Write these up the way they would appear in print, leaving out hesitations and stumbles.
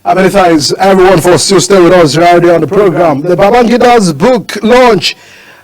Many thanks everyone for still staying with us right here on the program. The Babangida's book launch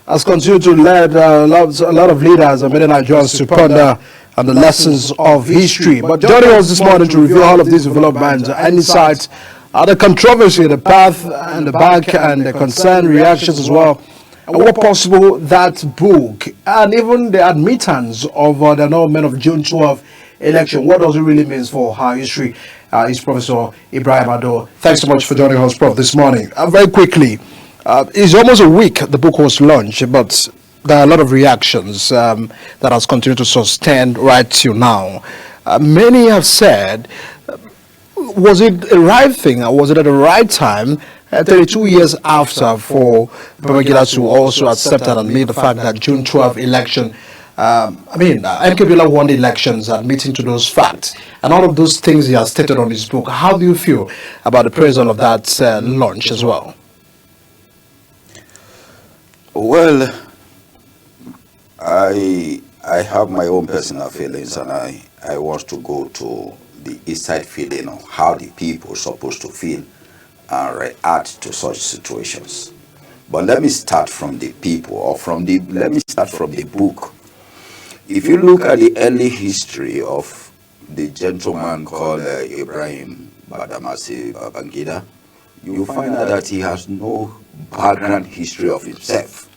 has continued to lead a lot of leaders and many Nigerians to ponder on the lessons of history. But joining us this morning to review all of these developments and insights, the controversy, the path and the back and the concern reactions as well, and what possible that book and even the admittance of the annulment of June 12 election, what does it really mean for our history, is Professor Ibrahim Ado. Thanks so much for joining us, Prof, this morning. Very quickly, it's almost a week the book was launched, but there are a lot of reactions that has continued to sustain right till now. Many have said, was it a right thing, or was it at the right time, 32 years after, for Babangida to also accept and admit the fact that June 12 election, MKBila won the elections, admitting to those facts, and all of those things he has stated on his book. How do you feel about the presence of that launch as well? Well, I have my own personal feelings, and I want to go to the inside feeling of how the people are supposed to feel and react to such situations. But let me start from the people, or let me start from the book. If you look at the early history of the gentleman called Ibrahim Badamasi Babangida, you find out that he has no background history of himself.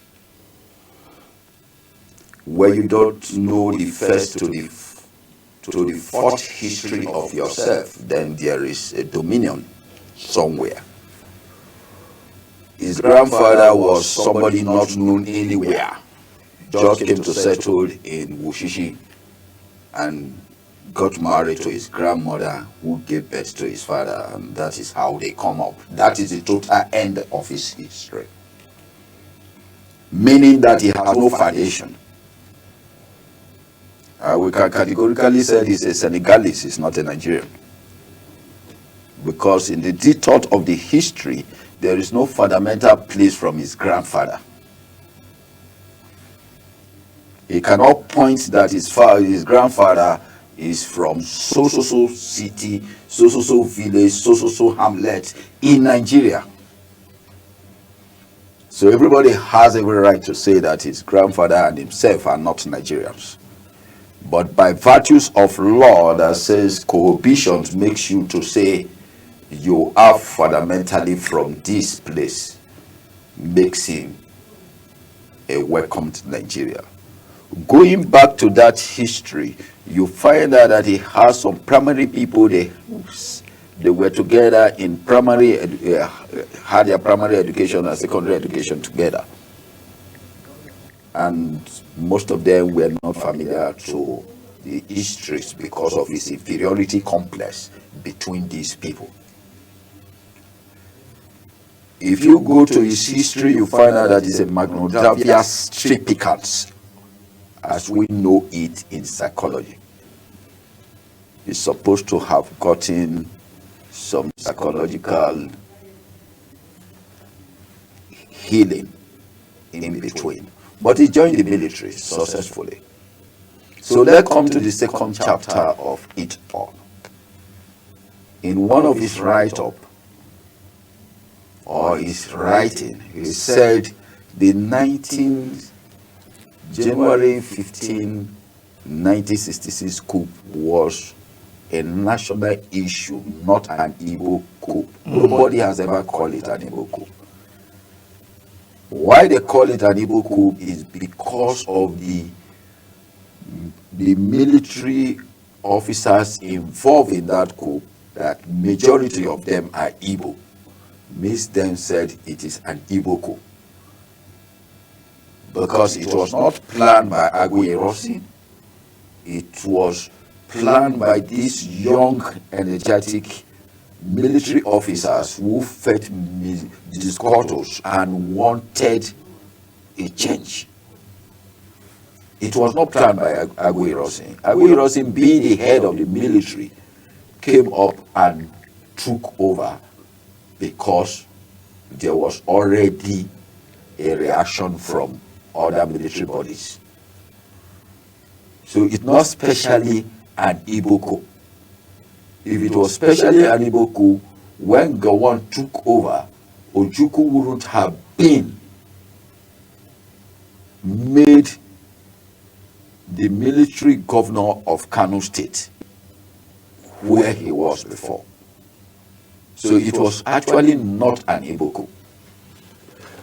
Where you don't know the first to the fourth history of yourself, then there is a dominion somewhere. His grandfather was somebody not known anywhere, just came to settle in Wushishi and got married to his grandmother, who gave birth to his father, and that is how they come up. That is the total end of his history, meaning that he has no foundation. We can categorically say he's a Senegalese, he's not a Nigerian. Because in the detour of the history, there is no fundamental place from his grandfather. He cannot point that his grandfather is from so-so-so city, so-so-so village, so-so-so hamlet in Nigeria. So everybody has every right to say that his grandfather and himself are not Nigerians. But by virtues of law that says cohabitation makes you to say you are fundamentally from this place, makes him a welcomed Nigeria. Going back to that history, you find out that he has some primary people, they were together in primary, had their primary education and secondary education together. And most of them were not familiar to the histories because of his inferiority complex between these people. If you go to his history, you find out that it's a Magnodavias triplicans, as we know it in psychology. He's supposed to have gotten some psychological healing in between. But he joined the military successfully. So let's come to the second chapter of it all. In one of his write-up, or his writing, he said the January 15, 1966 coup was a national issue, not an Igbo coup. Nobody has ever called it an Igbo coup. Why they call it an Igbo coup is because of the military officers involved in that coup, that majority of them are Igbo. Miss them said it is an Igbo coup. Because it was not planned by Aguiyi-Ironsi, it was planned by these young, energetic military officers who felt discouraged and wanted a change. It was not planned by Aguiyi-Ironsi. Aguiyi-Ironsi, being the head of the military, came up and took over because there was already a reaction from other military bodies. So it's not specially an Igbo coup. If it was specially an Igbo coup, when Gowon took over, Ojukwu wouldn't have been made the military governor of Kano State, where he was before. So it was actually not an Igbo coup.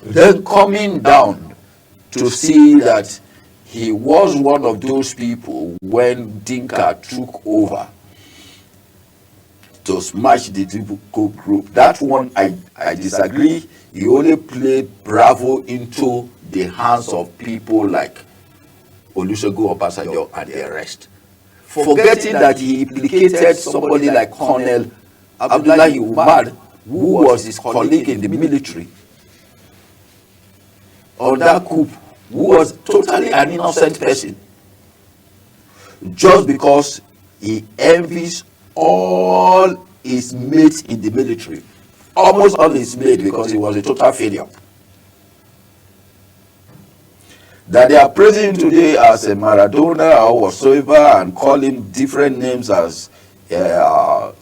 Then coming down to see that he was one of those people when Dinka took over to smash the Igbo group. That one, I disagree. He only played Bravo into the hands of people like Olusegun Obasanjo and the rest, forgetting that he implicated somebody like Colonel Abdullahi Umar, who was his colleague in the military, on that coup, who was totally an innocent person, just because he envies all his mates in the military, almost all his mates, because he was a total failure. That they are praising him today as a Maradona or whatsoever and call him different names as the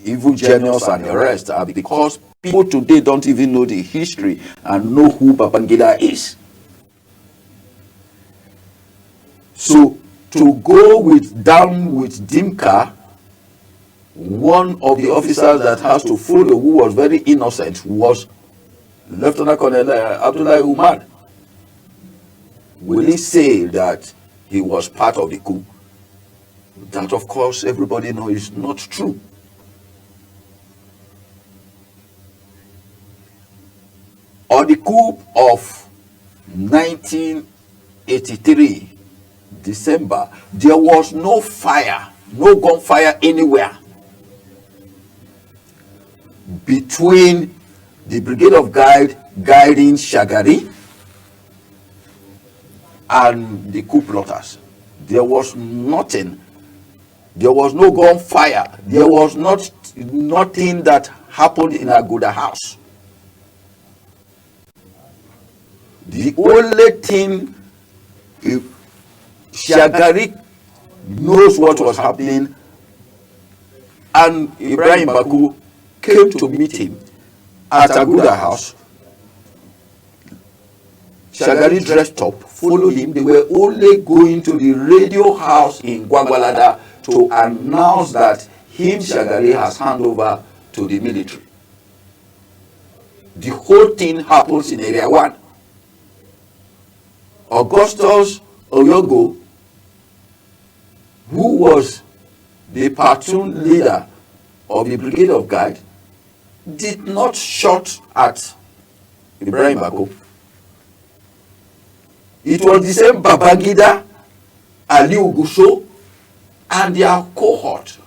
evil genius and the rest are because people today don't even know the history and know who Babangida is. So to go down with Dimka, one of the officers that has to follow, who was very innocent, was Lieutenant Colonel Abdullahi Umar. Will he say that he was part of the coup? That, of course, everybody knows is not true. On the coup of 1983, December, there was no fire, no gunfire anywhere between the Brigade of guiding Shagari and the coup plotters. There was nothing. There was no gunfire. There was nothing that happened in Aguda house. The only thing, if Shagari knows what was happening, and Ibrahim Baku came to meet him at Aguda house. Shagari dressed up, followed him. They were only going to the radio house in Gwagwalada to announce that Shagari has handed over to the military. The whole thing happens in Area 1. Augustus Oyogo, who was the platoon leader of the Brigade of Guard, did not shoot at Ibrahim Bako. It was the same Babangida, Aliu Gusho, and their cohort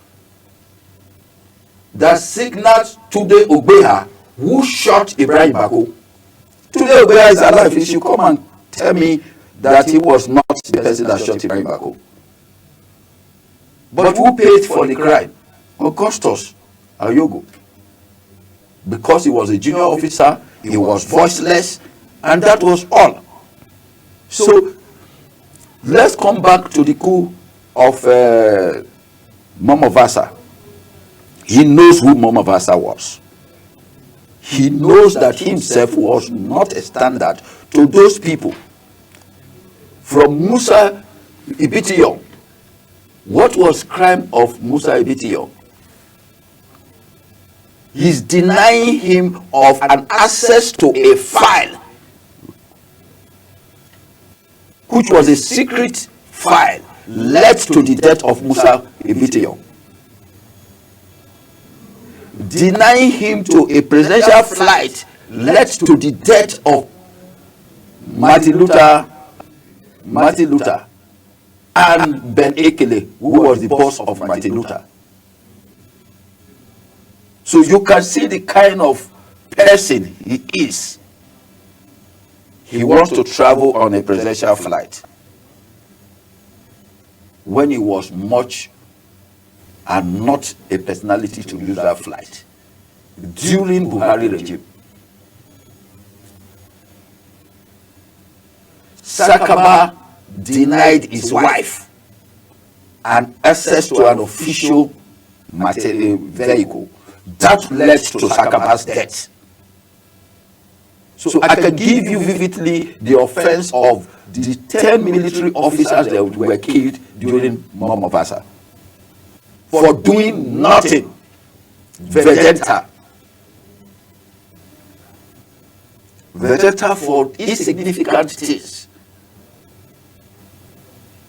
that signaled Tunde Ogbeha, who shot Ibrahim Bako. Tunde Ogbeha is alive. He should come and tell me that he was not the person that shot Ibrahim Bako. But who paid for the crime? Augustus Oyogo. Because he was a junior officer, he was voiceless, and that was all. So let's come back to the coup of Momavasa. He knows who Momavasa was. He knows that himself was not a standard to those people. From Musa Ibitiyon, what was crime of Musa Ibitiyon? He's denying him of an access to a file, which was a secret file, led to the death of Musa Ibitiyon. Denying him to a presidential flight led to the death of Martin Luther and Ben Ekele, who was the boss of Martin Luther. So you can see the kind of person he is. He wants to travel on a presidential flight when he was much and not a personality to use that flight during Buhari regime. Sakaba denied his wife an access to an official material vehicle. That led to Sakaba's death. So I can give you vividly the offense of the 10 military officers that were killed during Momobasa for doing nothing. Vedetta for insignificant things.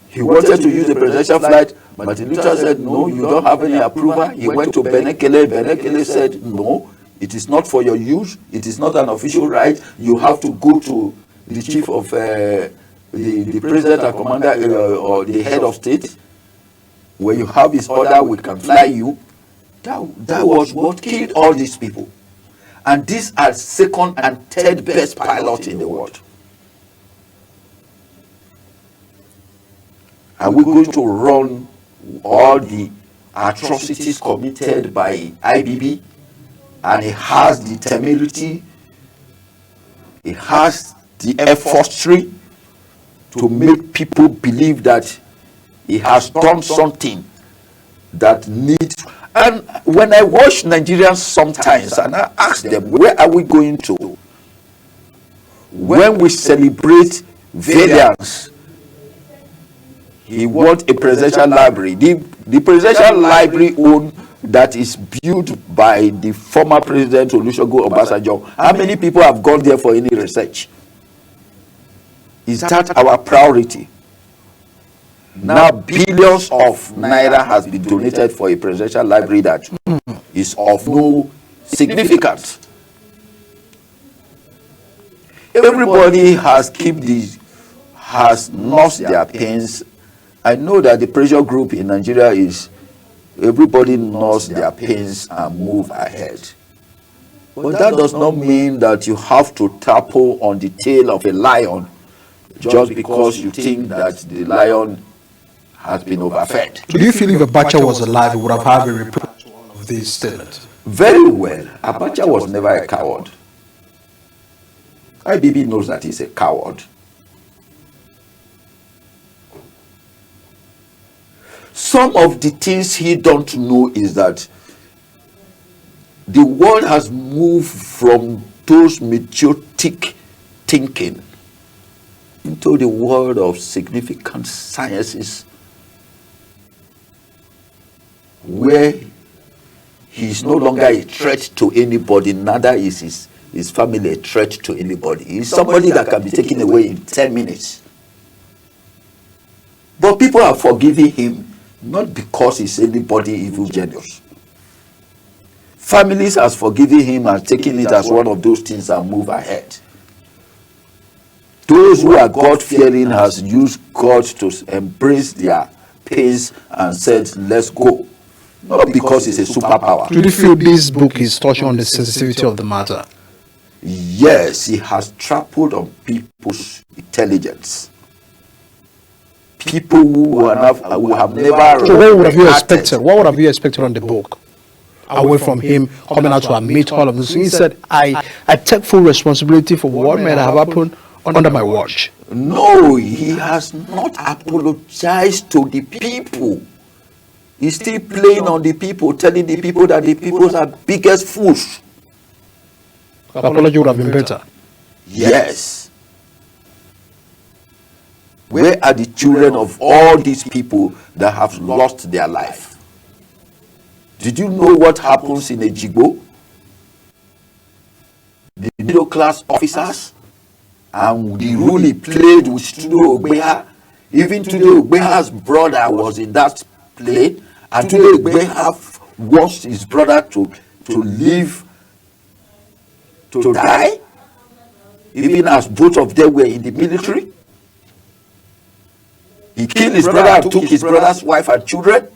He wanted to use the presidential flight. Martin Luther said, no, you don't have any approval. He went to Benekele. Benekele said, no, it is not for your use. It is not an official right. You have to go to the chief of the president and commander or the head of state. When you have his order, we can fly you. That was what killed all these people. And these are second and third best pilots in the world. Are we going to run all the atrocities committed by IBB? And it has the temerity, it has the effortry to make people believe that he has done something that needs. And when I watch Nigerians sometimes and I ask them, where are we going to? When we celebrate valiance, he wants a presidential library. The presidential library that is built by the former president Olusegun Obasanjo. How many people have gone there for any research? Is that our priority? Now billions of naira has been donated for a presidential library that is of no significance. Everybody has lost their pens. I know that the pressure group in Nigeria is everybody knows their pains and move ahead. But that does not mean that you have to topple on the tail of a lion just because you think that the lion has been overfed. Do you feel if Abacha was alive, he would have had a reply to all of these statements? Very well. Abacha was never a coward. IBB knows that he's a coward. Some of the things he don't know is that the world has moved from those mediotic thinking into the world of significant sciences, where he is no longer a threat to anybody, neither is his family a threat to anybody. He's somebody that can be taken away in 10 minutes. But people are forgiving him not because he's anybody evil genius. Families has forgiven him and taken it as one of those things and move ahead. Those who are God-fearing has used God to embrace their pains and said, let's go. Not because it's a superpower. Do you feel this book is touching on the sensitivity of the matter? Yes, it has trampled on people's intelligence. People who have never. So what would have you expected? What would have you expected on the book? Away from him coming out to admit all of this. He said, I take full responsibility for what may have happened under my watch. No, he has not apologized to the people. He's still playing on the people, telling the people that the people are biggest fools. Apology would have been better. Yes. Where are the children of all these people that have lost their life? Did you know what happens in Ejigbo? The middle class officers and the role he played with Tunde Ogbeha. Even Tunde Ogbeha's brother was in that plane, and Tunde Ogbeha wants his brother to live, to die, even as both of them were in the military. He killed his brother and took his brother's wife and children.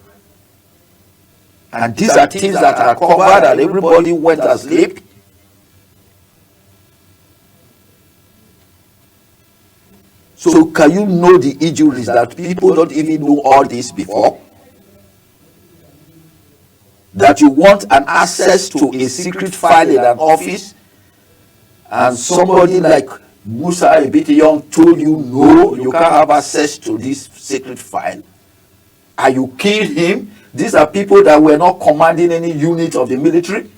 And these are things that are covered and everybody went asleep. So can you know the injuries that people don't even know all this before? That you want an access to a secret file in an office, and somebody like Musa Ebitiyong told you, no, you can't have access to this secret file. And you killed him, These are people that were not commanding any unit of the military.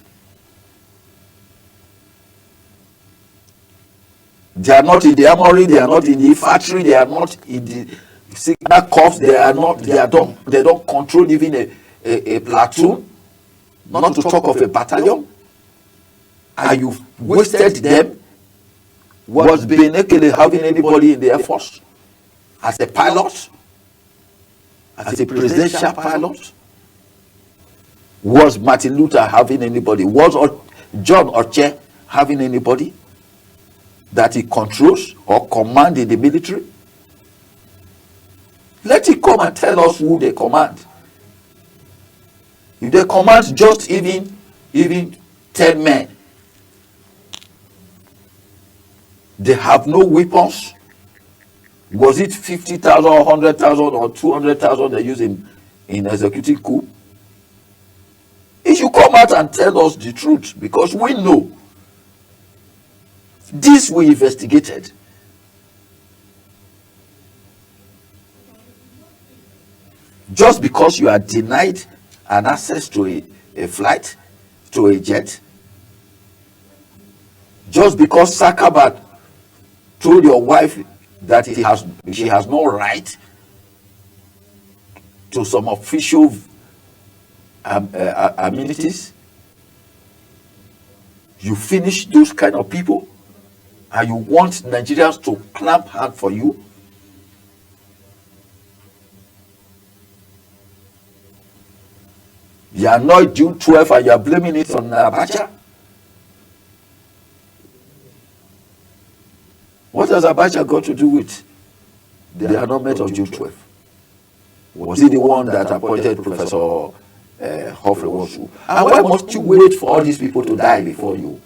They are not in the armory, they are not in the factory, they are not in the signal corps, they don't control even a platoon, not to talk of a battalion. And you've wasted them. Was Benekele having anybody in the Air Force as a pilot, as a presidential pilot? Was Martin Luther having anybody? Was John Oche having anybody that he controls or commands in the military? Let him come and tell us who they command. If they command just even 10 men, they have no weapons. Was it 50,000 or 100,000 or 200,000 they use in executive coup? He should come out and tell us the truth, because we know this we investigated. Just because you are denied an access to a flight, to a jet, just because Zuckerberg told your wife that she has no right to some official amenities, you finish those kind of people, and you want Nigerians to clamp hand for you? You are not June 12 and you are blaming it on Abacha? What has Abacha got to do with the annulment of June 12? Was he the one that appointed Professor Hofrewosu? And why must you wait for all these people to die before you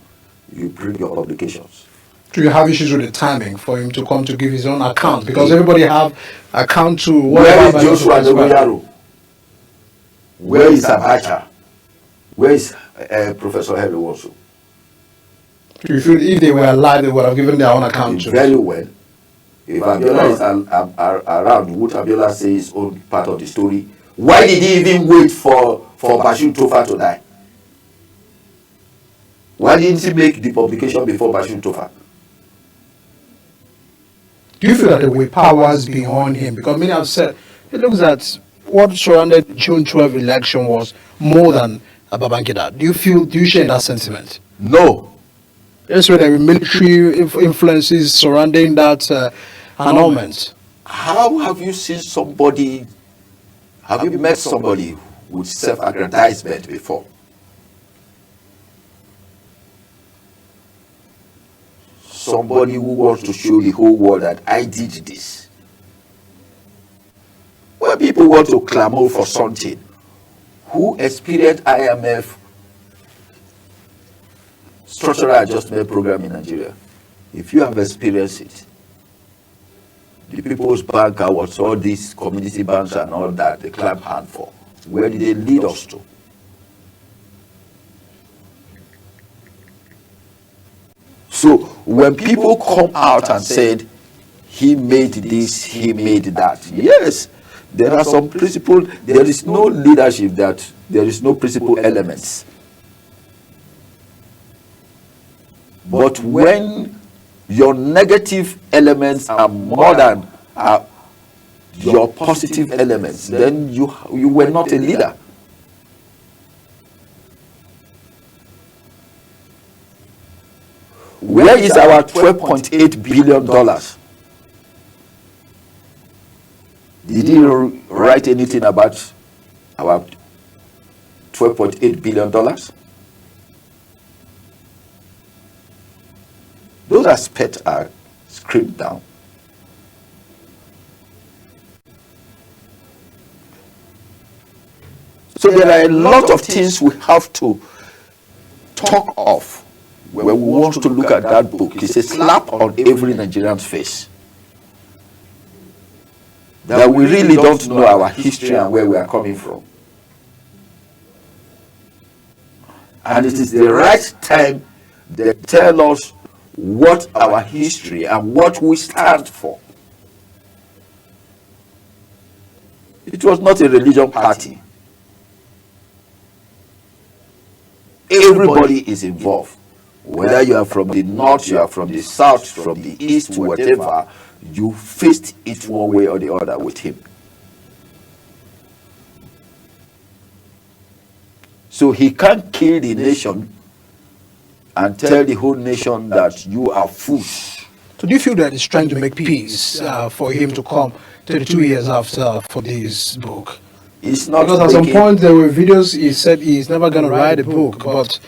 bring your publications? Do you have issues with the timing for him to come to give his own account? Because everybody have account to whatever. Where is Joshua Nogoyaro? Where is Abacha? Where is Professor Hofrewosu? Do you feel if they were alive, they would have given their own account to? Very well. If Abiola is around, would Abiola say his own part of the story? Why did he even wait for Bashir Tofa to die? Why didn't he make the publication before Bashir Tofa? Do you feel that there were powers behind him? Because many have said it looks at what surrounded June 12 election was more than Babangida. Do you share that sentiment? No. Yes, where there were military influences surrounding that annulment. How have you seen somebody? Have you met somebody with self-aggrandizement before? Somebody who wants to show the whole world that I did this. When people want to clamor for something, who experienced IMF structural adjustment program in Nigeria? If you have experienced it, the People's Bank, what's all these community banks and all that, they clap hand for. Where did they lead us to? So when people come out and said, he made this, he made that, yes, there are some principle. There is no leadership that there is no principle elements. But when your negative elements are more than your positive elements, then you were not a leader. Where is our $12.8 billion? Did he write anything about our $12.8 billion? Those aspects are scripted down. So there are a lot of things we have to talk of when we want to look at that book. It's a slap on every Nigerian's face. That we really don't know our history and where we are coming from. And it is the right time they tell us what our history and what we stand for. It was not a religion party. Everybody is involved. Whether you are from the north, you are from the south, from the east, whatever, you faced it one way or the other with him. So he can't kill the nation and tell the whole nation that you are fools. So do you feel that he's trying to make peace for him to come 32 years after for this book? It's not, because at some point there were videos he said he's never going to write a book, but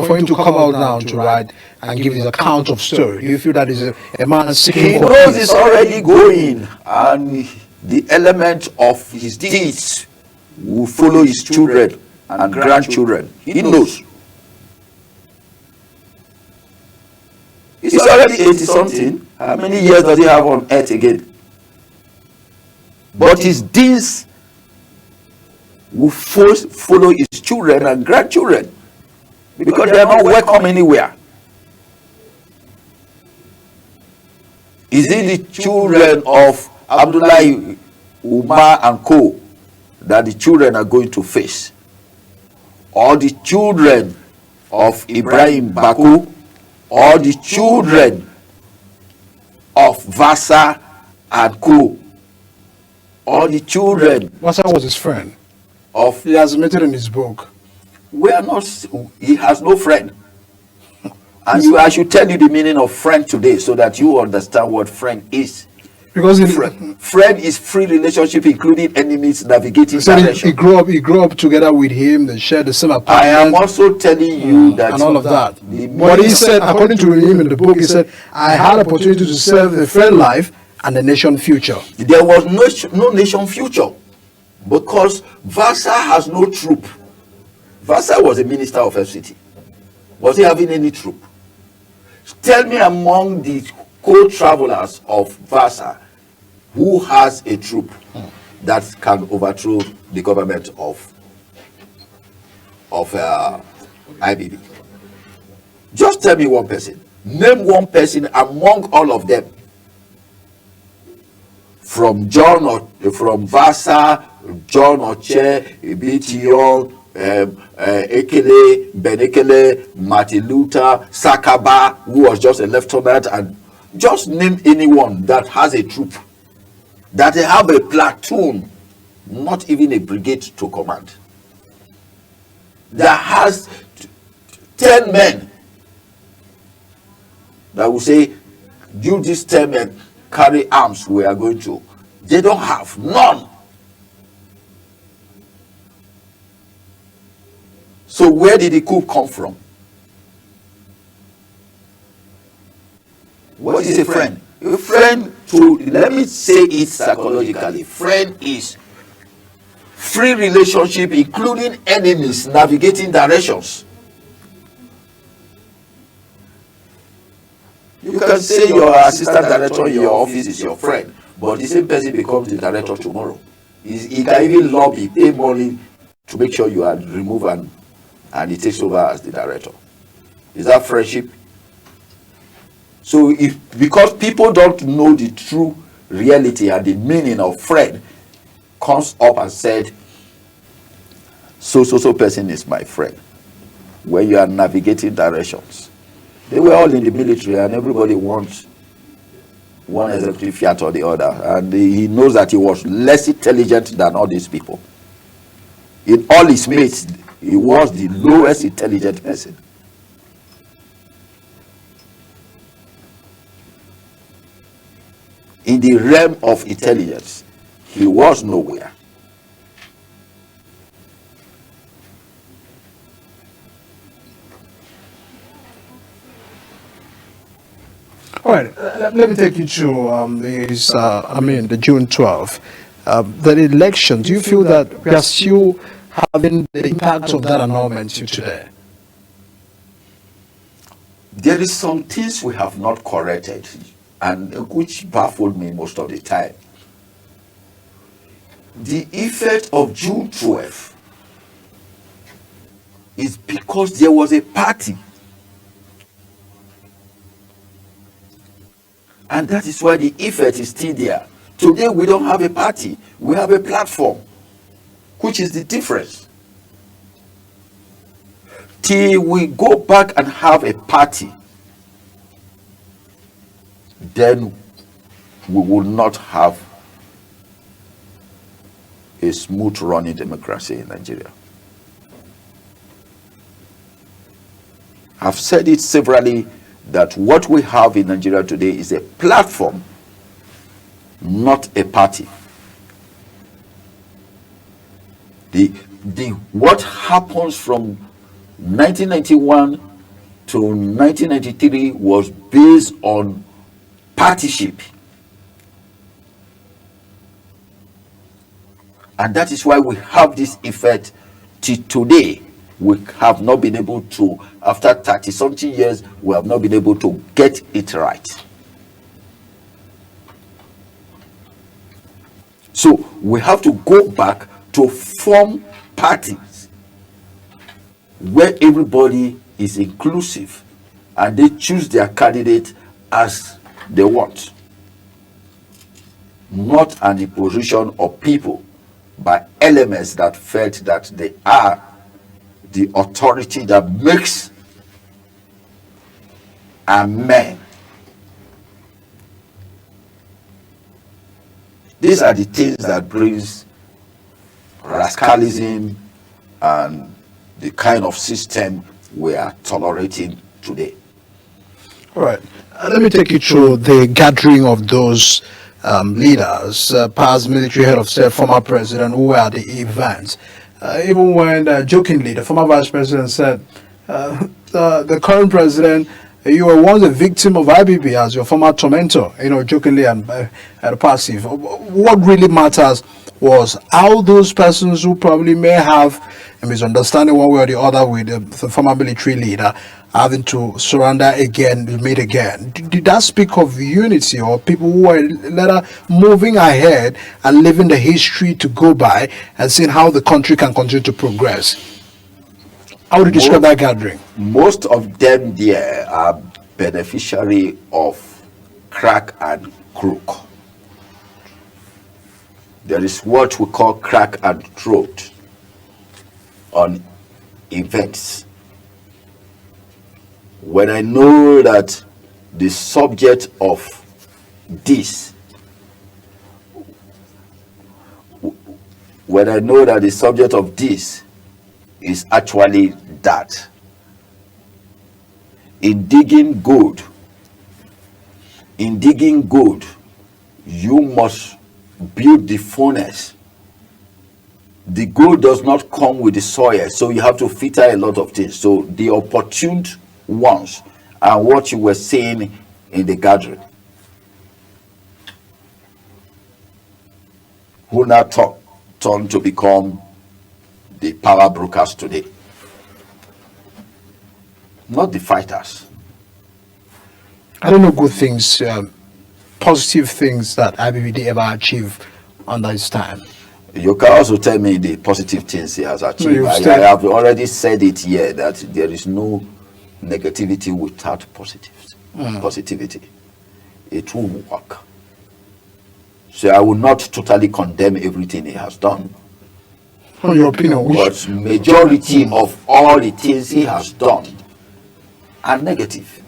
for him to come out now to write and give his account of story, do you feel that is a man seeking he for knows peace? it's already going, and the element of his deeds will follow his children and grandchildren. He knows. He's already 80 something. How many years does he have on earth again? But his deeds will follow his children and grandchildren, because they are not welcome anywhere. Is it the children of Abdullahi, Umar and Co that the children are going to face? Or the children of Ibrahim Baku? Or the children of Vasa and Co? Or the children... Vasa was his friend. He has admitted in his book. He has no friend. And I should tell you the meaning of friend today so that you understand what friend is. Because friend is free relationship, including enemies navigating direction. He grew up together with him. They shared the same apartment. I am also telling you that and all of that. But he said, according to him in the book, he said, I had opportunity to serve the friend life and the nation future. There was no nation future, because Vasa has no troop. Vasa was a minister of FCT. Was he having any troop? Tell me among the co-travelers of Vasa who has a troop that can overthrow the government of IBB. Just tell me one person. Name one person among all of them. From Vasa, John Oche, Ibition, Ekele, Benekele, Martin Luther, Sakaba, who was just a lieutenant, and just name anyone that has a troop, that they have a platoon, not even a brigade to command, that has 10 men that will say, you these 10 men carry arms, we are going to. They don't have, none. So where did the coup come from? What is a friend? A friend, let me say it psychologically, friend is free relationship, including enemies navigating directions. You can say your assistant director in your office is your friend, but the same person becomes the director tomorrow. He can even lobby, pay money to make sure you are removed and he takes over as the director. Is that friendship? So because people don't know the true reality and the meaning of friend, comes up and said, so person is my friend. When you are navigating directions. They were all in the military and everybody wants one executive fiat or the other. And he knows that he was less intelligent than all these people. In all his mates, he was the lowest intelligent person. In the realm of intelligence, he was nowhere. All right, let me take you to the June 12th, the election. Do you feel that we are still having the impact of that annulment today? There is some things we have not corrected, and which baffled me most of the time. The effect of June 12th is because there was a party. And that is why the effect is still there. Today we don't have a party, we have a platform, which is the difference. Till we go back and have a party, then we will not have a smooth running democracy in Nigeria. I've said it severally that what we have in Nigeria today is a platform, not a party. What happens from 1991 to 1993 was based on partyship. And that is why we have this effect till today. We have not been able to, after 30-something years, we have not been able to get it right. So we have to go back to form parties where everybody is inclusive and they choose their candidate as they want. Not an imposition of people by elements that felt that they are the authority that makes a man. These are the things that brings rascalism and the kind of system we are tolerating today. All right. Let me take you through the gathering of those leaders, past military head of state, former president, who were at the event. Even when jokingly the former vice president said, the current president, you were once a victim of IBB as your former tormentor, jokingly and passive. What really matters was how those persons who probably may have a misunderstanding one way or the other with the former military leader having to surrender again, meet again. Did that speak of unity, or people who are later moving ahead and leaving the history to go by and seeing how the country can continue to progress? How would you describe that gathering? Most of them there are beneficiary of crack and crook. There is what we call crack and throat on events. When I know that the subject of this, is actually that, in digging gold, you must build the furnace. The gold does not come with the soil, so you have to filter a lot of things. So the opportune ones are what you were saying in the gathering, who now turn to become the power brokers today, not the fighters. I don't know good things, positive things that IBBD ever achieved under his time. You can also tell me the positive things he has achieved. No, I have already said it here that there is no negativity without positivity. It will work. So I will not totally condemn everything he has done. From your opinion, but majority of all the things he has done are negative.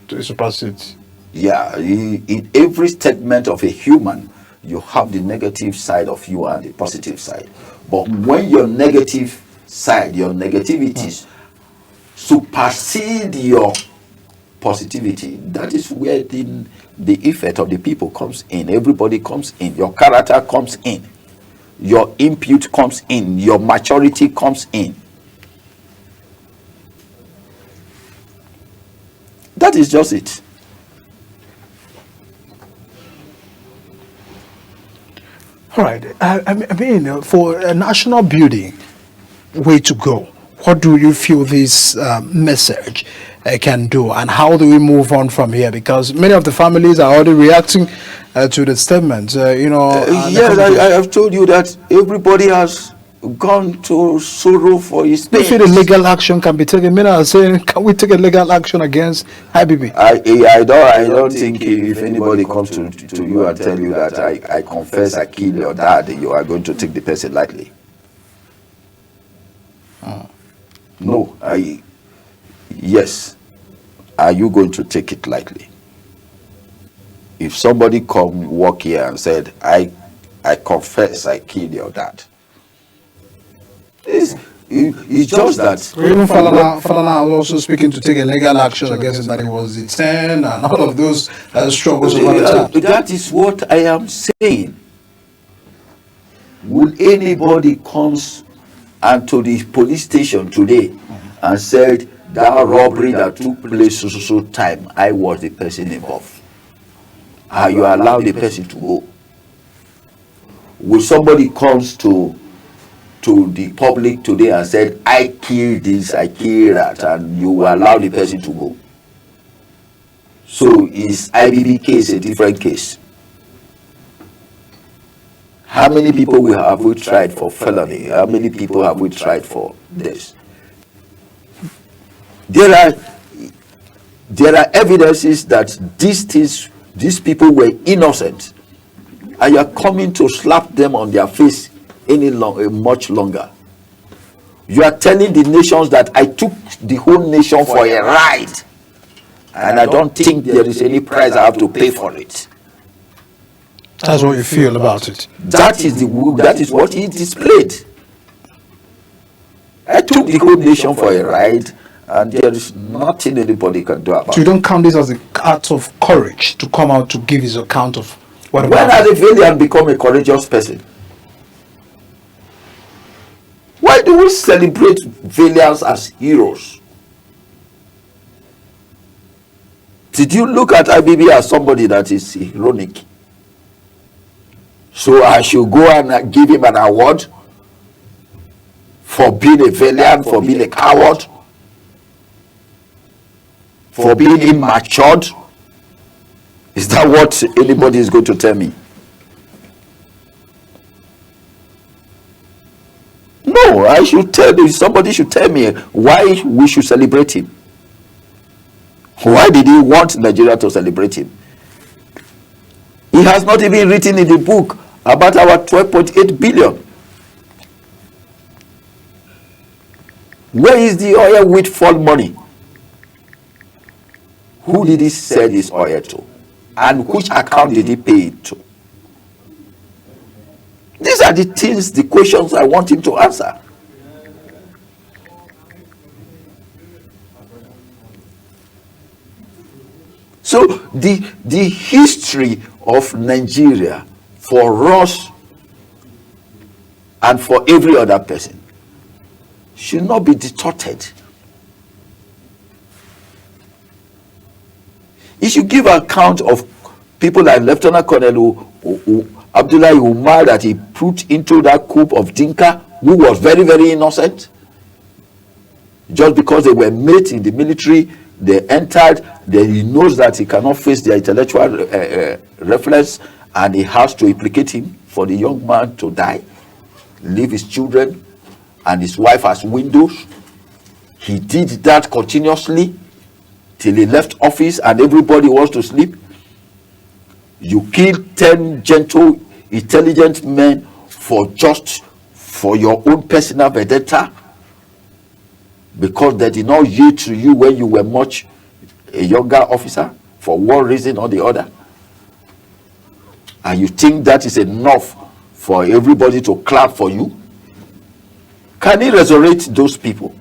To surpass. Yeah, in every statement of a human, you have the negative side of you and the positive side. But when your negative side, your negativities supersede your positivity, that is where the effect of the people comes in. Everybody comes in. Your character comes in. Your input comes in. Your maturity comes in. That is just it. All right. I mean, for a national building, way to go. What do you feel this message can do, and how do we move on from here? Because many of the families are already reacting to the statement. Yes, I have told you that everybody has gone to sorrow for his pain. If the legal action can be taken, many are saying, can we take a legal action against IBB? I don't think if anybody comes to you and tell you that I confess I killed your dad, you are going to take the person lightly. No, yes. Are you going to take it lightly? If somebody come walk here and said, I confess I killed your dad. It's just that. Even Falana was also speaking to take a legal action against him, that he was detained and all of those struggles over the time. That is what I am saying. Will anybody comes and to the police station today and said that robbery that took place so time, I was the person involved? And you allow the person to go? Will somebody comes to the public today and said, I killed this, I killed that, and you allow the person to go? So is IBB case a different case? How many people have we tried for felony? How many people have we tried for this? There are evidences that these people were innocent, and you are coming to slap them on their face much longer. You are telling the nations that I took the whole nation for a ride, and I don't think there is any price I have to pay for it. That's what you feel about it. That is what he displayed. I took the whole nation for a ride, and there is nothing anybody can do about it. So you don't count this as an act of courage to come out to give his account of what When happened? has a valiant become a courageous person? Why do we celebrate valiants as heroes? Did you look at IBB as somebody that is heroic? So I should go and give him an award for being a valiant, for being a coward, for being immature? Is that what anybody is going to tell me? No, I should tell you, somebody should tell me why we should celebrate him. Why did he want Nigeria to celebrate him? He has not even written in the book about our 12.8 billion. Where is the oil windfall money? Who did he sell his oil to? And which account did he pay it to? These are the questions I want him to answer. So the history of Nigeria for us and for every other person should not be distorted. He should give account of people like Lieutenant Colonel Abdullah Umar that he put into that coup of Dinka, who was very, very innocent. Just because they were made in the military, they entered, then he knows that he cannot face their intellectual reference, and he has to implicate him for the young man to die, leave his children and his wife as windows. He did that continuously till he left office and everybody wants to sleep. You killed 10 gentle, intelligent men for your own personal vendetta, because they did not yield to you when you were much a younger officer for one reason or the other. And you think that is enough for everybody to clap for you? Can he resurrect those people?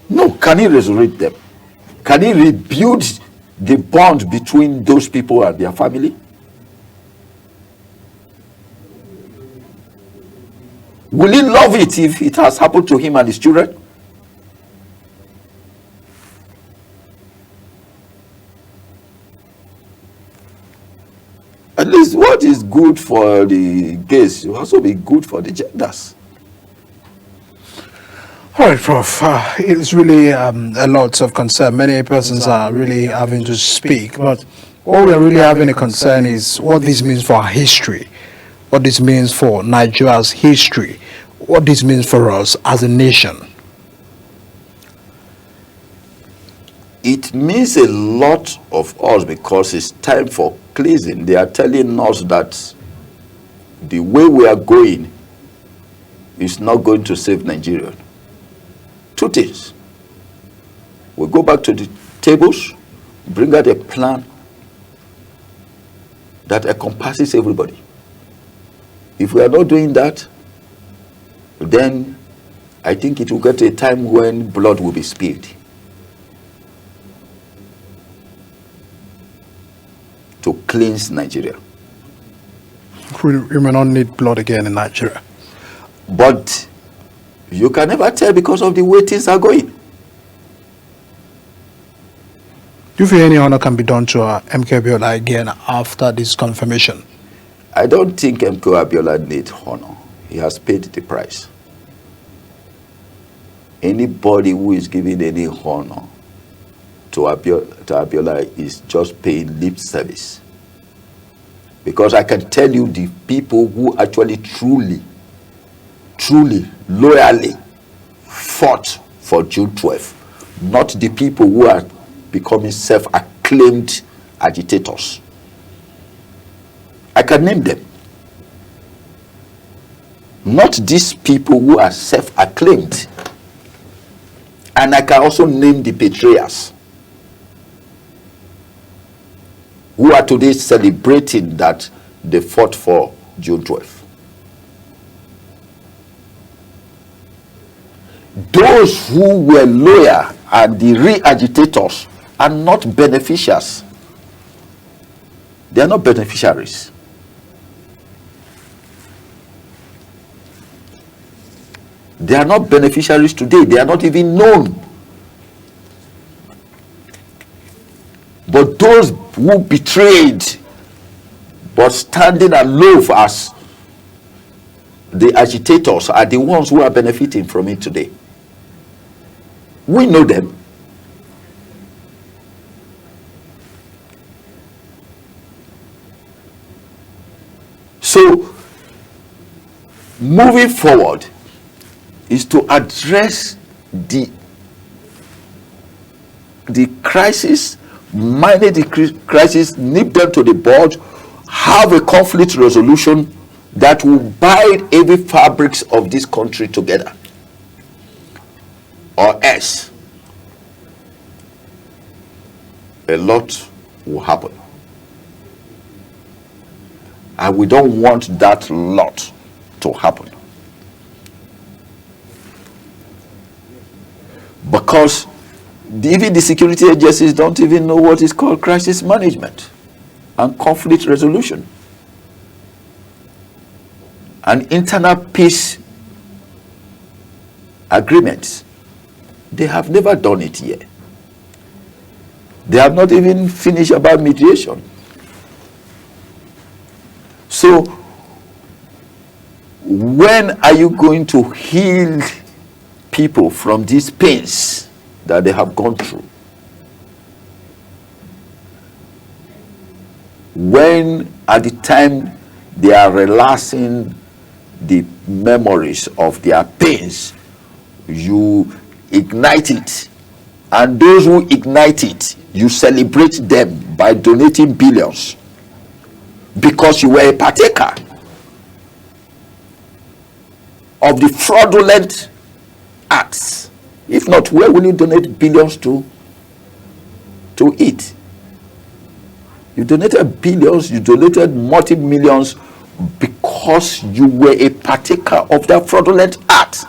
No. Can he resurrect them? Can he rebuild the bond between those people and their family? Will he love it if it has happened to him and his children? At least what is good for the gays will also be good for the genders. All right, Prof. It's really a lot of concern. Many persons are really having to speak, but all we're really having a concern is what this means for our history, what this means for Nigeria's history, what this means for us as a nation. It means a lot of us because it's time for cleansing. They are telling us that the way we are going is not going to save Nigeria. Two things. We go back to the tables, bring out a plan that encompasses everybody. If we are not doing that, then I think it will get to a time when blood will be spilled to cleanse Nigeria. We may not need blood again in Nigeria. But you can never tell because of the way things are going. Do you feel any honor can be done to MK Abiola again after this confirmation? I don't think MK Abiola needs honor. He has paid the price. Anybody who is giving any honor to Abiola is just paying lip service. Because I can tell you the people who actually truly, loyally fought for June 12th, not the people who are becoming self-acclaimed agitators. I can name them. Not these people who are self-acclaimed. And I can also name the betrayers who are today celebrating that they fought for June 12th. Those who were loyal and the re-agitators are not beneficiaries. They are not beneficiaries. They are not beneficiaries today. They are not even known. But those who betrayed but standing aloof as the agitators are the ones who are benefiting from it today. We know them. So, moving forward is to address the crisis, manage the crisis, nip them to the bud, have a conflict resolution that will bind every fabrics of this country together. Or else, a lot will happen. And we don't want that lot to happen. Because even the security agencies don't even know what is called crisis management and conflict resolution and internal peace agreements. They have never done it yet. They have not even finished about mediation. So, when are you going to heal people from these pains that they have gone through? When at the time they are relaxing the memories of their pains, you ignite it, and those who ignite it, you celebrate them by donating billions because you were a partaker of the fraudulent acts. If not, where will you donate billions to it? You donated billions, you donated multi-millions because you were a partaker of that fraudulent act.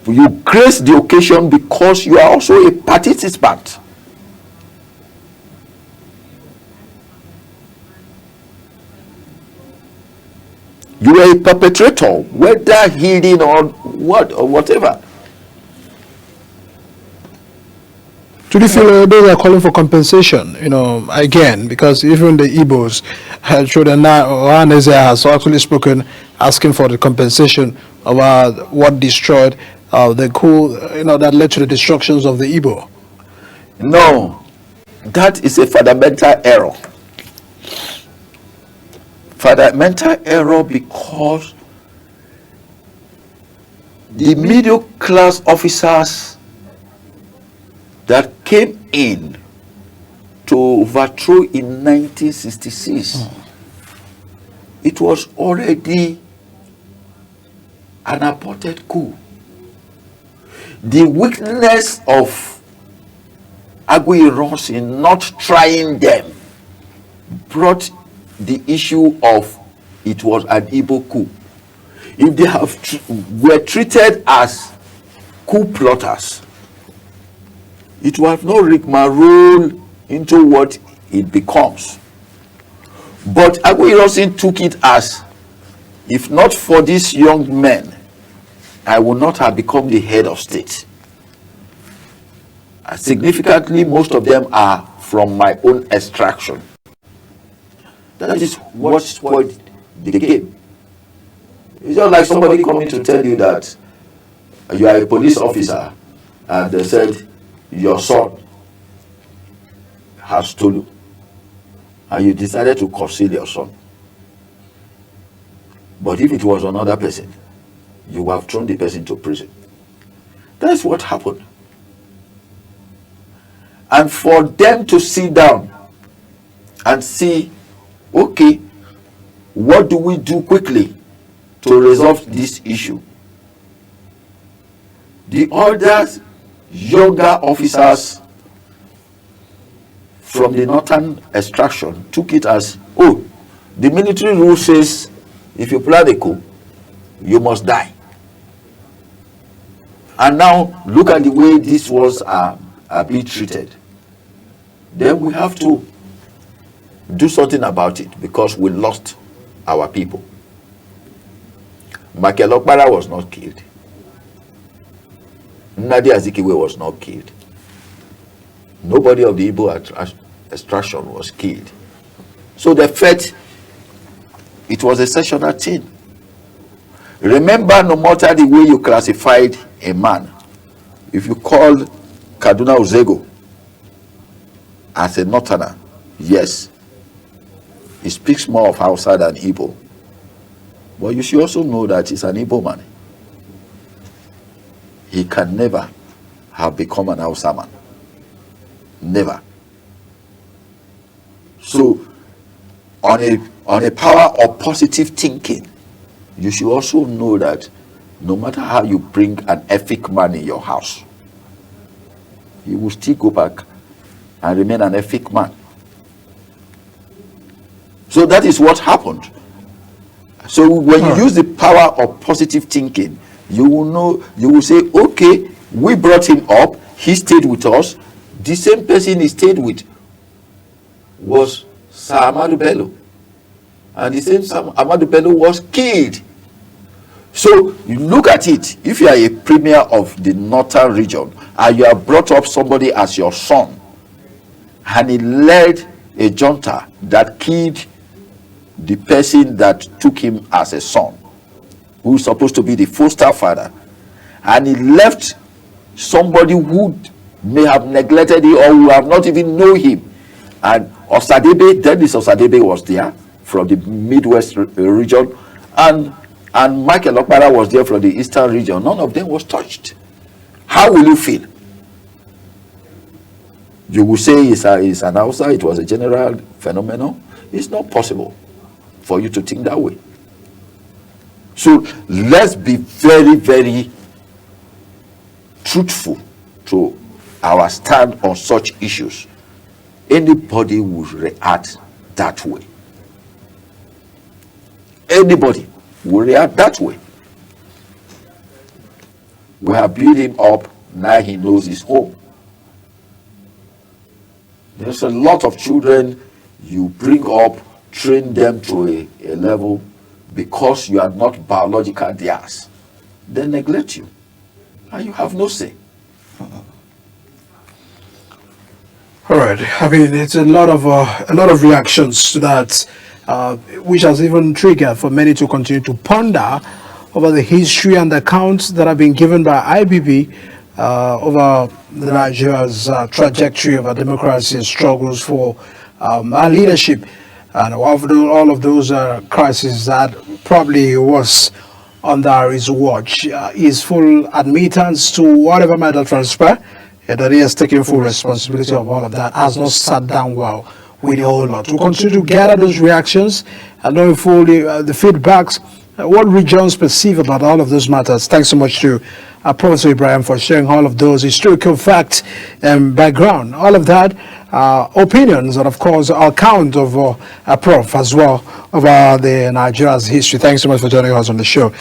You grace the occasion because you are also a participant. You are a perpetrator, whether healing or what or whatever. Do you feel those are calling for compensation? Again, because even the Ibb'S, Chodanese has actually spoken, asking for the compensation about what destroyed the coup, that led to the destructions of the Ibb'S. No, that is a fundamental error. Fundamental error because the middle class officers that came in to overthrow in 1966 it was already an aborted coup. The weakness of Aguiyi in not trying them brought the issue of it was an Igbo coup. If they were treated as coup plotters, it will have not rigmarole into what it becomes. But Aguiyi took it as, if not for these young men, I would not have become the head of state. Significantly, most of them are from my own extraction. That is what spoiled the game. It's just like somebody coming to tell you that you are a police officer and they said your son has stolen, and you decided to conceal your son. But if it was another person, you would have thrown the person to prison. That's what happened. And for them to sit down and see, okay, what do we do quickly to resolve this issue? The other younger officers from the northern extraction took it as, oh, the military rule says if you plan a coup, you must die. And now look at the way these ones are being treated. Then we have to do something about it because we lost our people. Michael Okpara was not killed. Nnadi Azikiwe was not killed. Nobody of the Igbo extraction was killed. So they felt it was a sectional thing. Remember, no matter the way you classified a man, if you call Kaduna Uzego as a northerner, yes, he speaks more of Hausa than Igbo. But you should also know that he's an Igbo man. He can never have become an Hausa man. Never. So, on a power of positive thinking, you should also know that no matter how you bring an ethic man in your house, he will still go back and remain an ethic man. So that is what happened. So when you use the power of positive thinking, you will know, you will say, okay, we brought him up, he stayed with us. The same person he stayed with was Sir Amadu Bello. And the same Sir Amadu Bello was killed. So you look at it, if you are a premier of the northern region and you have brought up somebody as your son and he led a junta that killed the person that took him as a son, who is supposed to be the foster father, and he left somebody who may have neglected him or who have not even know him, and Osadebe, Dennis Osadebe was there from the Midwest region, and Michael Okpara was there from the Eastern region. None of them was touched. How will you feel? You will say it's an Hausa, it was a general phenomenon. It's not possible for you to think that way. So let's be very, very truthful to our stand on such issues. Anybody will react that way. Anybody will react that way. We have built him up, now he knows his home. There's a lot of children you bring up, train them to a level, because you are not biological theirs. They neglect you, and you have no say. All right. I mean, it's a lot of reactions to that, which has even triggered for many to continue to ponder over the history and accounts that have been given by IBB over Nigeria's trajectory of our democracy and struggles for our leadership, and all of those crises that probably was under his watch. His full admittance to whatever might have transpired, that he has taken full responsibility of all of that, has not sat down well with a whole lot. We'll continue to gather those reactions and knowing fully the feedbacks, what regions perceive about all of those matters. Thanks so much to Professor Ibrahim for sharing all of those historical facts and background. All of that, opinions, and of course, account of Prof as well of the Nigeria's history. Thanks so much for joining us on the show.